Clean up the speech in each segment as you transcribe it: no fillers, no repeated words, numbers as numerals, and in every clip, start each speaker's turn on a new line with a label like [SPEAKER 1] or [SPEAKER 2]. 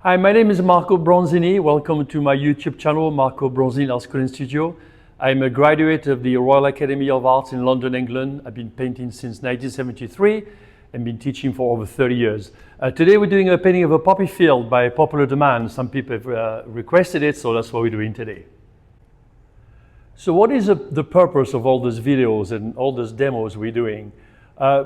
[SPEAKER 1] Hi, my name is Marco Bronzini. Welcome to my YouTube channel, Marco Bronzini Art School and Studio. I'm a graduate of the Royal Academy of Arts in London, England. I've been painting since 1973 and been teaching for over 30 years. Today we're doing a painting of a poppy field by popular demand. Some people have requested it, so that's what we're doing today. So what is the purpose of all those videos and all those demos we're doing?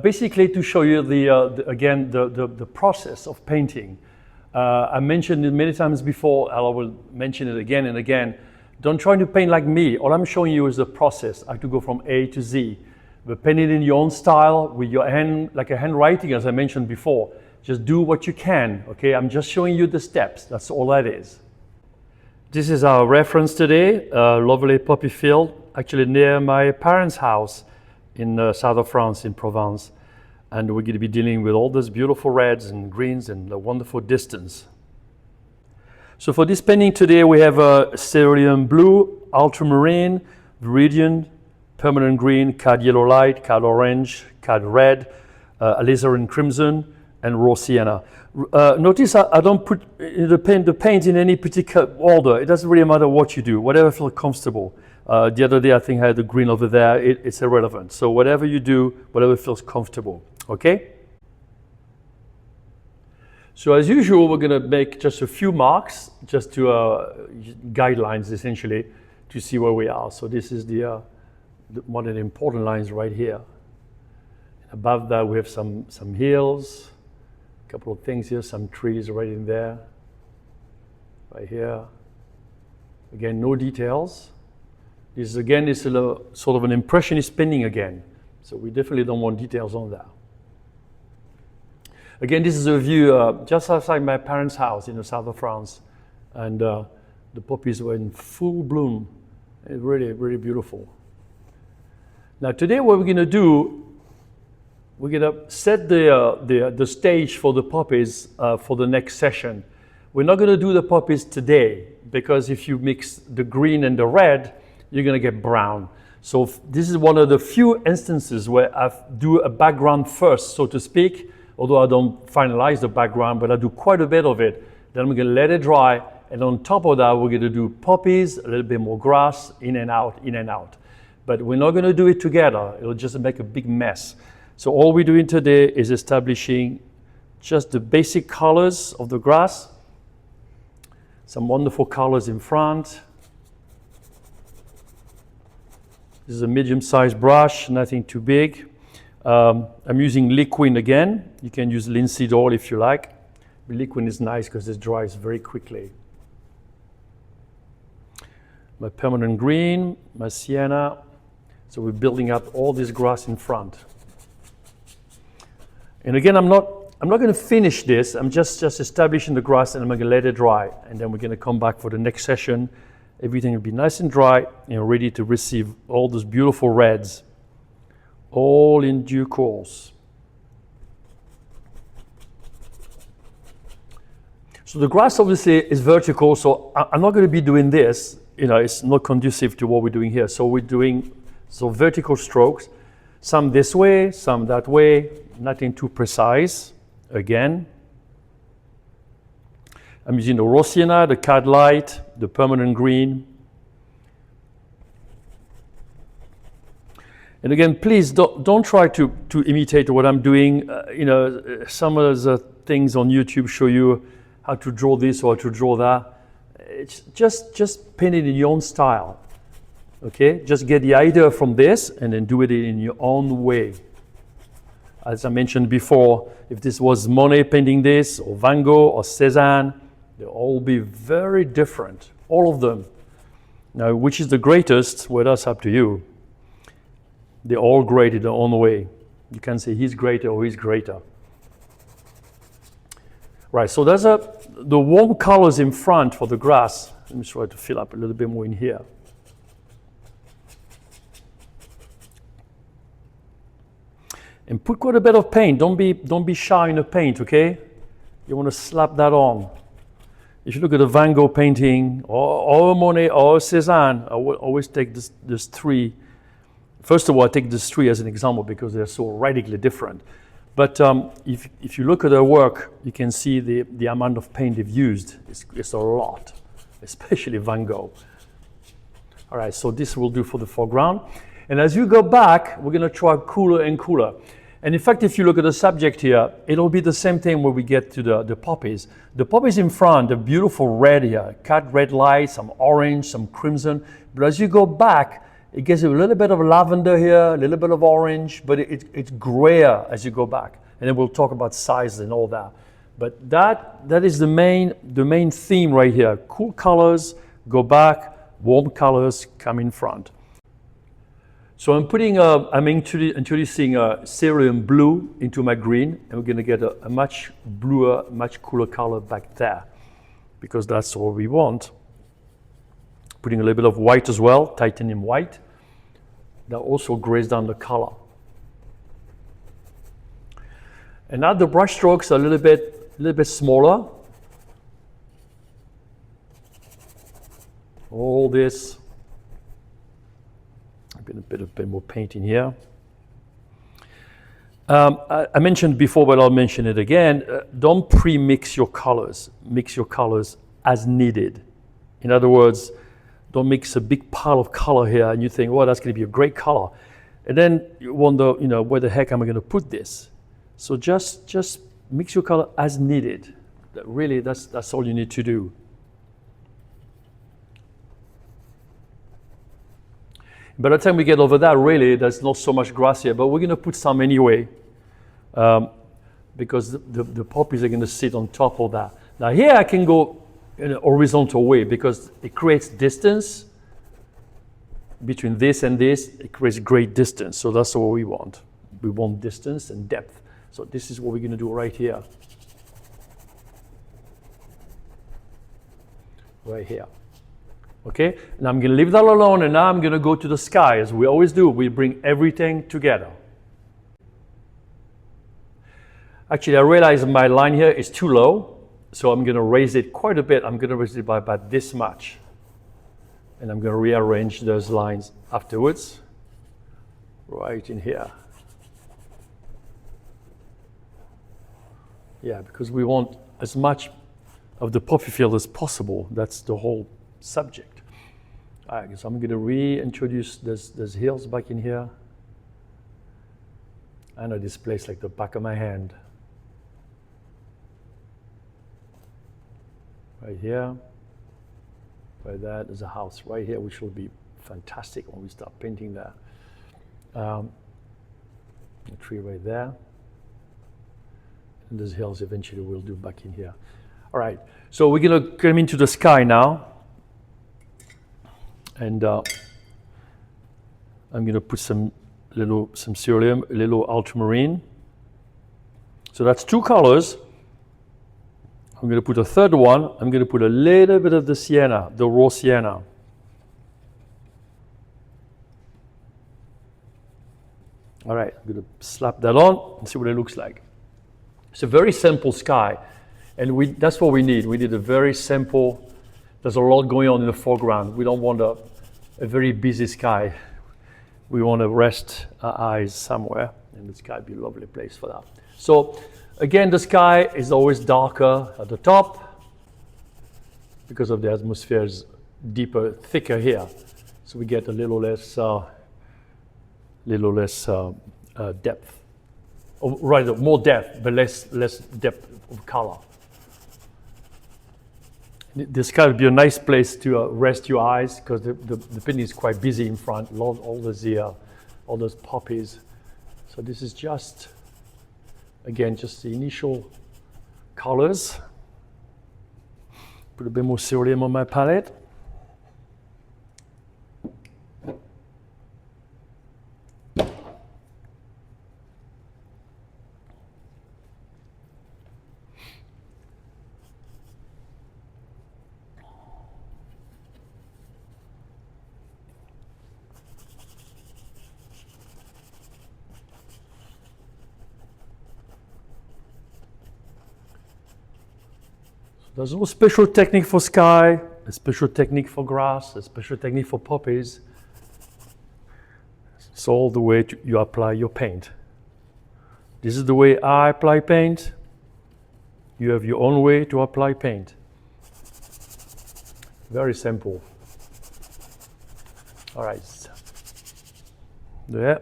[SPEAKER 1] Basically to show you the process of painting. I mentioned it many times before, I will mention it again and again. Don't try to paint like me. All I'm showing you is the process. I have to go from A to Z. But paint it in your own style, with your hand, like a handwriting, as I mentioned before. Just do what you can, okay? I'm just showing you the steps. That's all that is. This is our reference today, lovely poppy field, actually near my parents' house in south of France, in Provence. And we're going to be dealing with all those beautiful reds and greens and the wonderful distance. So for this painting today, we have a cerulean blue, ultramarine, viridian, permanent green, cad yellow light, cad orange, cad red, alizarin crimson, and raw sienna. Notice I don't put the paint in any particular order. It doesn't really matter what you do, whatever feels comfortable. The other day I think I had the green over there. It's irrelevant. So whatever you do, whatever feels comfortable. Okay? So as usual, we're going to make just a few marks, just to guidelines essentially, to see where we are. So this is one of the important lines right here. Above that we have some hills, a couple of things here, some trees right in there, right here. Again, no details. This again is a sort of an impressionist painting again. So we definitely don't want details on that. Again, this is a view just outside my parents' house in the south of France. And the poppies were in full bloom. It's really, really beautiful. Now today what we're going to do, we're going to set the stage for the poppies for the next session. We're not going to do the poppies today because if you mix the green and the red, you're going to get brown. So this is one of the few instances where I do a background first, so to speak, although I don't finalize the background, but I do quite a bit of it. Then we're going to let it dry, and on top of that, we're going to do poppies, a little bit more grass, in and out, in and out. But we're not going to do it together. It'll just make a big mess. So all we're doing today is establishing just the basic colors of the grass, some wonderful colors in front. This is a medium-sized brush, nothing too big. I'm using liquid again. You can use linseed oil if you like. But liquid is nice because it dries very quickly. My permanent green, my sienna. So we're building up all this grass in front. And again, I'm not going to finish this. I'm just establishing the grass, and I'm going to let it dry. And then we're going to come back for the next session. Everything will be nice and dry and ready to receive all those beautiful reds, all in due course. So the grass obviously is vertical, so I'm not going to be doing this. You know, it's not conducive to what we're doing here. So we're doing vertical strokes, some this way, some that way, nothing too precise. Again, I'm using the raw sienna, the cad light, the permanent green. And again, please don't try to imitate what I'm doing. Some of the things on YouTube show you how to draw this or how to draw that. It's just paint it in your own style. Okay? Just get the idea from this and then do it in your own way. As I mentioned before, if this was Monet painting this, or Van Gogh, or Cézanne, they'll all be very different, all of them. Now, which is the greatest? Well, that's up to you. They're all great in their own way. You can say he's greater or he's greater. Right, so there's the warm colors in front for the grass. Let me try to fill up a little bit more in here. And put quite a bit of paint. Don't be shy in the paint, okay? You want to slap that on. If you look at a Van Gogh painting, or Monet, or Cézanne, I will always take this three. First of all, I take this three as an example because they're so radically different. But if you look at her work, you can see the amount of paint they've used. It's a lot, especially Van Gogh. All right, so this will do for the foreground. And as you go back, we're going to try cooler and cooler. And in fact, if you look at the subject here, it'll be the same thing when we get to the poppies. The poppies in front, the beautiful red here, cut red light, some orange, some crimson. But as you go back, it gets a little bit of lavender here, a little bit of orange, but it's grayer as you go back. And then we'll talk about size and all that. But that is the main theme right here. Cool colors, go back, warm colors, come in front. So I'm introducing a cerulean blue into my green, and we're gonna get a much bluer, much cooler color back there, because that's what we want. Putting a little bit of white as well, titanium white. That also grays down the color. And now the brush strokes are a little bit smaller. All this. A bit more paint in here. I mentioned before, but I'll mention it again. Don't pre-mix your colors. Mix your colors as needed. In other words, don't mix a big pile of color here and you think, well, that's going to be a great color. And then you wonder, where the heck am I going to put this? So just mix your color as needed. Really, that's all you need to do. By the time we get over that, really, there's not so much grass here, but we're going to put some anyway, because the poppies are going to sit on top of that. Now here I can go in a horizontal way because it creates distance between this and this. It creates great distance, so that's what we want. We want distance and depth. So this is what we're going to do right here. Right here. Okay, and I'm going to leave that alone, and now I'm going to go to the sky, as we always do. We bring everything together. Actually, I realize my line here is too low, so I'm going to raise it quite a bit. I'm going to raise it by about this much. And I'm going to rearrange those lines afterwards, right in here. Yeah, because we want as much of the poppy field as possible. That's the whole subject. All right, so I'm going to reintroduce those hills back in here. I know this place like the back of my hand. Right here, right there, there's a house right here, which will be fantastic when we start painting there. A tree right there. And those hills eventually we'll do back in here. All right, so we're going to come into the sky now. And I'm going to put some cerulean, a little ultramarine. So that's two colors. I'm going to put a third one. I'm going to put a little bit of the sienna, the raw sienna. All right, I'm going to slap that on and see what it looks like. It's a very simple sky, and that's what we need. We need a very simple. There's a lot going on in the foreground. We don't want a very busy sky. We want to rest our eyes somewhere, and the sky would be a lovely place for that. So again, the sky is always darker at the top because of the atmosphere is deeper, thicker here. So we get a little less depth. Or rather, more depth, but less depth of color. The sky would be a nice place to rest your eyes because the painting is quite busy in front, all those poppies. So this is just, again, just the initial colors. Put a bit more cerulean on my palette. There's no special technique for sky, a special technique for grass, a special technique for poppies. It's all the way you apply your paint. This is the way I apply paint. You have your own way to apply paint. Very simple. All right. There.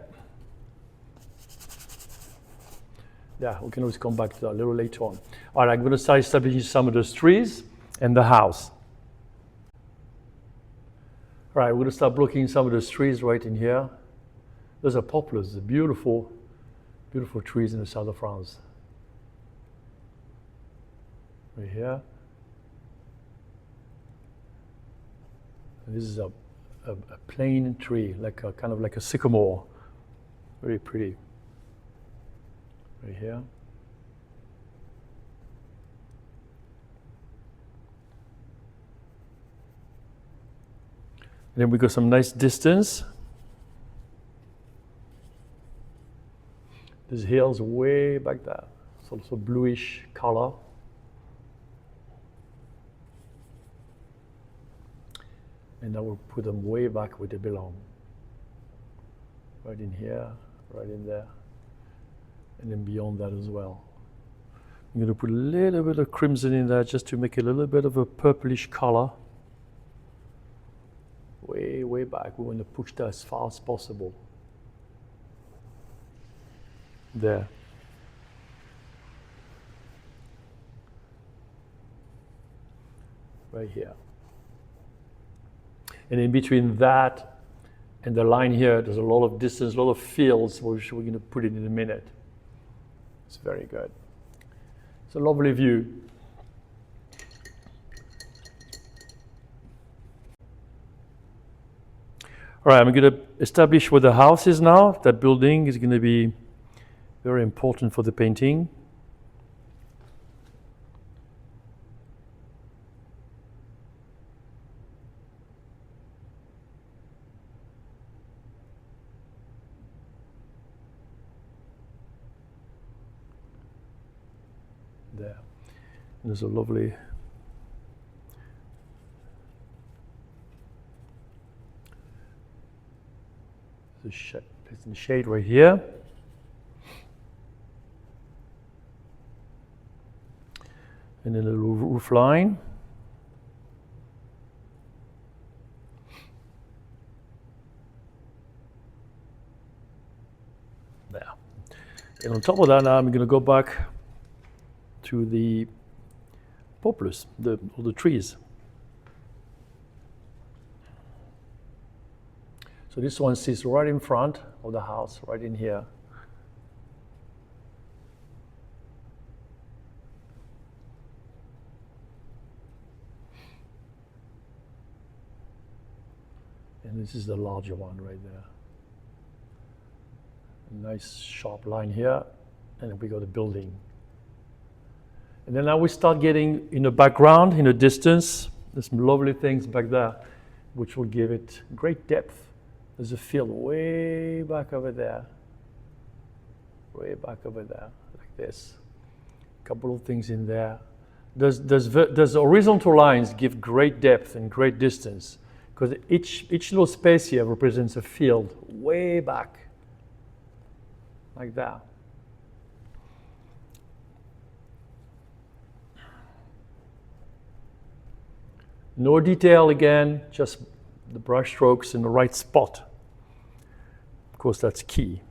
[SPEAKER 1] Yeah, we can always come back to that a little later on. All right, I'm going to start establishing some of those trees and the house. All right, we're going to start blocking some of those trees right in here. Those are poplars, the beautiful, beautiful trees in the south of France. Right here. And this is a plain tree, like a kind of like a sycamore. Very pretty. Right here. And then we got some nice distance. This hill's way back there. It's also bluish color. And I will put them way back where they belong. Right in here, right in there. And then beyond that as well. I'm going to put a little bit of crimson in there just to make a little bit of a purplish color. Way, way back. We want to push that as far as possible. There. Right here. And in between that and the line here, there's a lot of distance, a lot of fields, which we're going to put it in a minute. It's very good. It's a lovely view. All right, I'm going to establish where the house is now. That building is going to be very important for the painting. There. And there's a lovely it's in the shade right here. And then a little roof line. There. And on top of that now I'm going to go back to the poplars, all the trees. So this one sits right in front of the house, right in here. And this is the larger one right there. A nice sharp line here, and we got a building. And then now we start getting in the background, in the distance, there's some lovely things back there, which will give it great depth. There's a field way back over there, like this. A couple of things in there. There's horizontal lines give great depth and great distance, because each little space here represents a field way back, like that. No detail again, just the brush strokes in the right spot. Of course, that's key.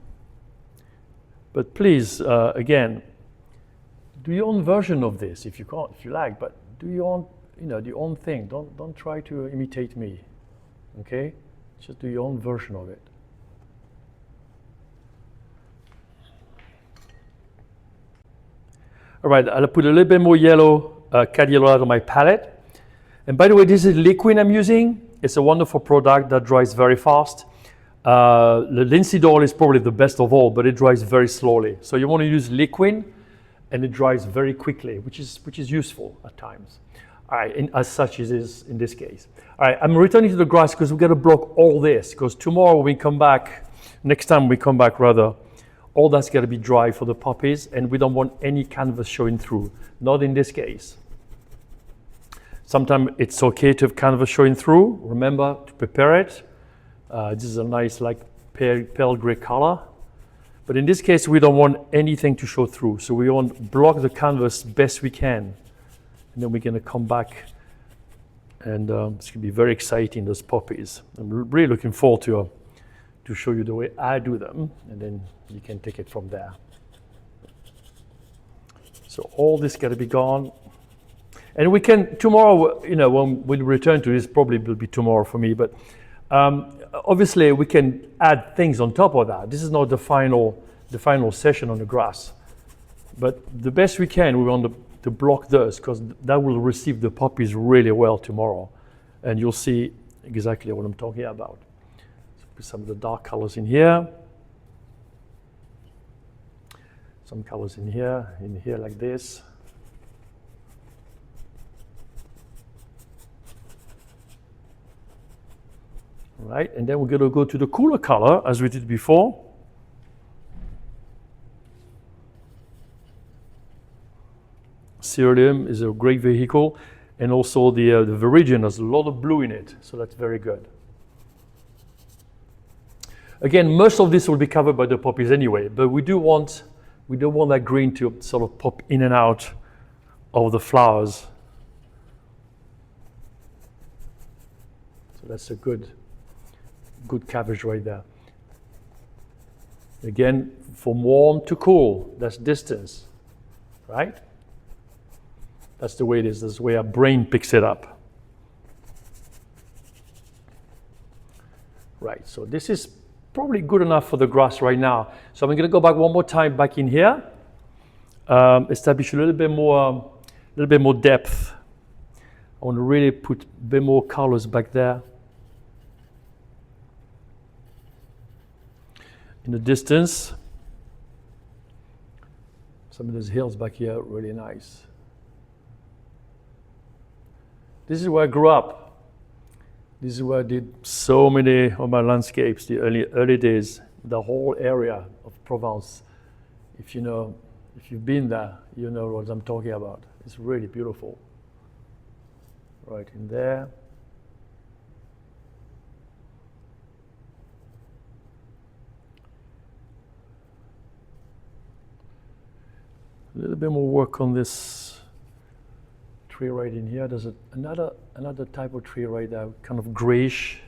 [SPEAKER 1] But please, again, do your own version of this if you can't, if you like. But do your own, do your own thing. Don't try to imitate me. Okay? Just do your own version of it. All right, I'll put a little bit more yellow, cad yellow out on my palette. And by the way, this is liquid I'm using. It's a wonderful product that dries very fast. The linseed oil is probably the best of all, but it dries very slowly. So you want to use liquid, and it dries very quickly, which is useful at times. All right, and as such it is in this case. All right, I'm returning to the grass because we've got to block all this, because tomorrow when we come back, next time we come back rather, all that's got to be dry for the poppies, and we don't want any canvas showing through. Not in this case. Sometimes it's okay to have canvas showing through. Remember to prepare it. This is a nice like pale gray color. But in this case, we don't want anything to show through. So we want to block the canvas best we can. And then we're going to come back, and it's going to be very exciting, those poppies. I'm really looking forward to show you the way I do them, and then you can take it from there. So all this got to be gone. And we can, tomorrow, you know, when we return to this, probably will be tomorrow for me, but obviously we can add things on top of that. This is not the final session on the grass. But the best we can, we want to block those, because that will receive the poppies really well tomorrow. And you'll see exactly what I'm talking about. So put some of the dark colors in here. Some colors in here like this. All right, and then we're going to go to the cooler color as we did before. Cerulean is a great vehicle, and also the Viridian has a lot of blue in it, so that's very good. Again, most of this will be covered by the poppies anyway, but we don't want that green to sort of pop in and out of the flowers. So that's a good coverage right there. Again, from warm to cool, that's distance, right? That's the way it is. That's the way our brain picks it up. Right, so this is probably good enough for the grass right now. So I'm going to go back one more time back in here, establish a little bit more depth. I want to really put a bit more colors back there. In the distance, some of those hills back here are really nice. This is where I grew up. This is where I did so many of my landscapes, the early days, the whole area of Provence. If you've been there, you know what I'm talking about. It's really beautiful. Right in there. A little bit more work on this tree right in here. There's another type of tree right there, kind of grayish,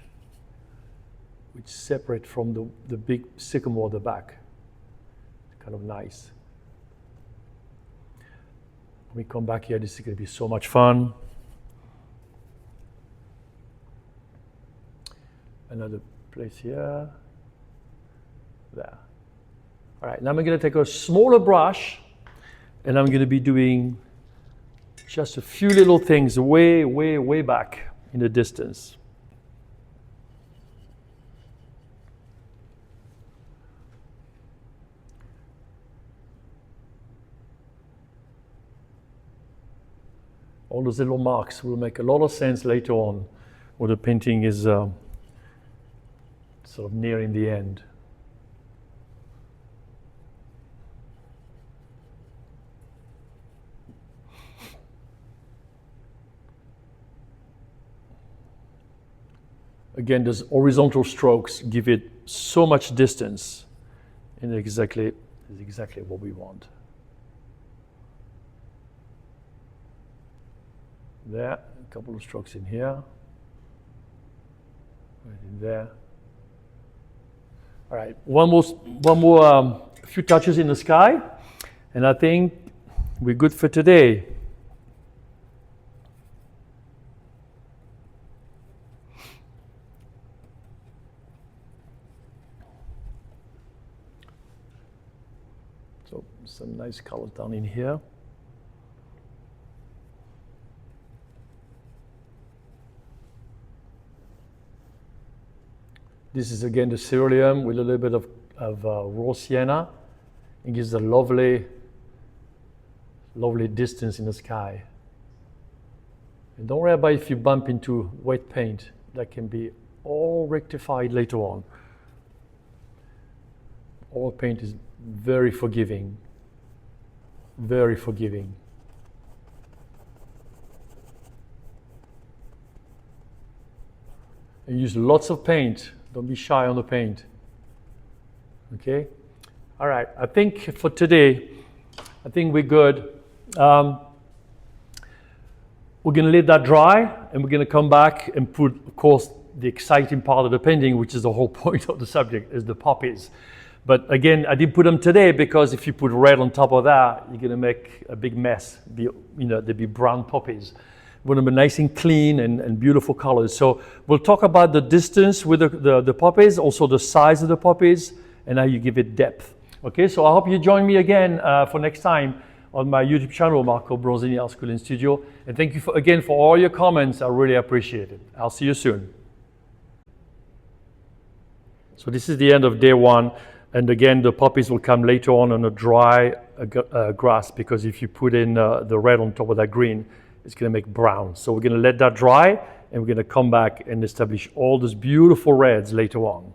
[SPEAKER 1] which is separate from the big sycamore at the back. Kind of nice. When we come back here, this is going to be so much fun. Another place here. There. All right, now I'm going to take a smaller brush, and I'm going to be doing just a few little things way, way, way back in the distance. All those little marks will make a lot of sense later on when the painting is sort of nearing the end. Again, those horizontal strokes give it so much distance, and it's exactly what we want. There, a couple of strokes in here, right in there. All right, one more few touches in the sky, and I think we're good for today. So some nice color down in here. This is again the cerulean with a little bit of raw sienna. It gives a lovely distance in the sky. And don't worry about if you bump into wet paint. That can be all rectified later on. All paint is very forgiving. Very forgiving. And use lots of paint. Don't be shy on the paint. Okay? All right, I think for today, I think we're good. We're going to let that dry, and we're going to come back and put, of course, the exciting part of the painting, which is the whole point of the subject, is the poppies. But again, I didn't put them today because if you put red on top of that, you're going to make a big mess. There'll be brown poppies. We want them nice and clean and beautiful colors. So we'll talk about the distance with the poppies, also the size of the poppies, and how you give it depth. Okay, so I hope you join me again for next time on my YouTube channel, Marco Bronzini Art School and Studio. And thank you again for all your comments. I really appreciate it. I'll see you soon. So this is the end of day one. And again, the poppies will come later on a dry grass, because if you put in the red on top of that green, it's going to make brown. So we're going to let that dry, and we're going to come back and establish all those beautiful reds later on.